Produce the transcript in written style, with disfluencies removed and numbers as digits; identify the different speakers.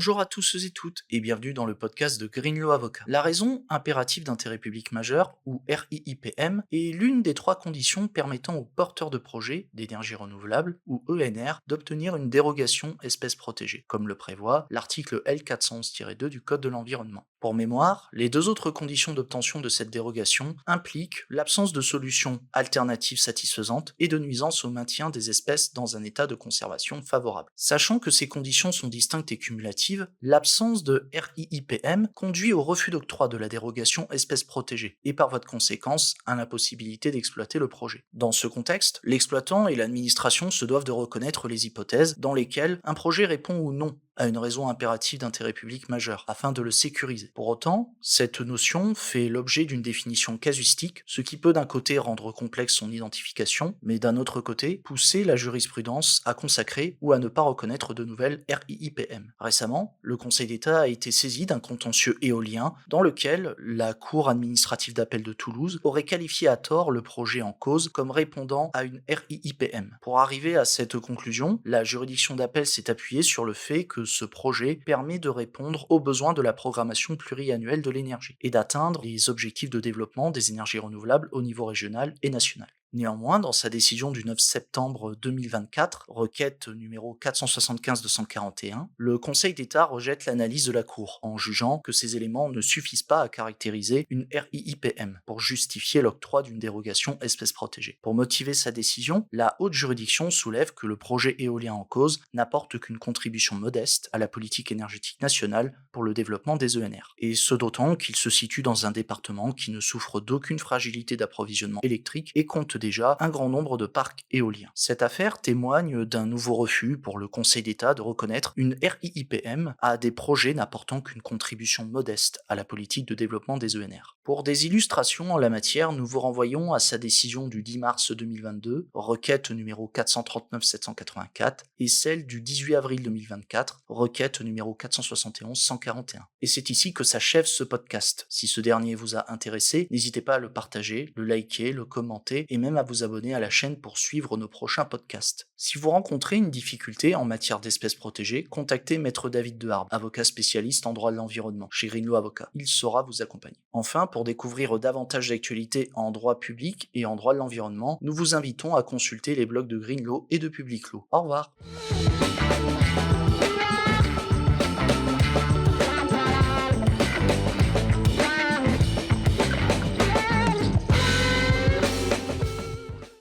Speaker 1: Bonjour à tous et toutes et bienvenue dans le podcast de Greenlaw Avocat. La raison impérative d'intérêt public majeur, ou RIIPM, est l'une des trois conditions permettant aux porteurs de projets d'énergie renouvelable, ou ENR, d'obtenir une dérogation espèce protégée, comme le prévoit l'article L411-2 du Code de l'environnement. Pour mémoire, les deux autres conditions d'obtention de cette dérogation impliquent l'absence de solutions alternatives satisfaisantes et de nuisances au maintien des espèces dans un état de conservation favorable. Sachant que ces conditions sont distinctes et cumulatives, l'absence de RIIPM conduit au refus d'octroi de la dérogation espèce protégée et par voie de conséquence à l'impossibilité d'exploiter le projet. Dans ce contexte, l'exploitant et l'administration se doivent de reconnaître les hypothèses dans lesquelles un projet répond ou non à une raison impérative d'intérêt public majeur, afin de le sécuriser. Pour autant, cette notion fait l'objet d'une définition casuistique, ce qui peut d'un côté rendre complexe son identification, mais d'un autre côté, pousser la jurisprudence à consacrer ou à ne pas reconnaître de nouvelles RIIPM. Récemment, le Conseil d'État a été saisi d'un contentieux éolien dans lequel la Cour administrative d'appel de Toulouse aurait qualifié à tort le projet en cause comme répondant à une RIIPM. Pour arriver à cette conclusion, la juridiction d'appel s'est appuyée sur le fait que ce projet permet de répondre aux besoins de la programmation pluriannuelle de l'énergie et d'atteindre les objectifs de développement des énergies renouvelables au niveau régional et national. Néanmoins, dans sa décision du 9 septembre 2024, requête numéro 475-241, le Conseil d'État rejette l'analyse de la Cour, en jugeant que ces éléments ne suffisent pas à caractériser une RIIPM pour justifier l'octroi d'une dérogation espèce protégée. Pour motiver sa décision, la haute juridiction soulève que le projet éolien en cause n'apporte qu'une contribution modeste à la politique énergétique nationale pour le développement des ENR. Et ce d'autant qu'il se situe dans un département qui ne souffre d'aucune fragilité d'approvisionnement électrique et compte déjà un grand nombre de parcs éoliens. Cette affaire témoigne d'un nouveau refus pour le Conseil d'État de reconnaître une RIIPM à des projets n'apportant qu'une contribution modeste à la politique de développement des ENR. Pour des illustrations en la matière, nous vous renvoyons à sa décision du 10 mars 2022, requête numéro 439-784, et celle du 18 avril 2024, requête numéro 471-141. Et c'est ici que s'achève ce podcast. Si ce dernier vous a intéressé, n'hésitez pas à le partager, le liker, le commenter et même à vous abonner à la chaîne pour suivre nos prochains podcasts. Si vous rencontrez une difficulté en matière d'espèces protégées, contactez Maître David Deharbe, avocat spécialiste en droit de l'environnement, chez Greenlaw Avocat. Il saura vous accompagner. Enfin, pour découvrir davantage d'actualités en droit public et en droit de l'environnement, nous vous invitons à consulter les blogs de Greenlaw et de Public Law. Au revoir.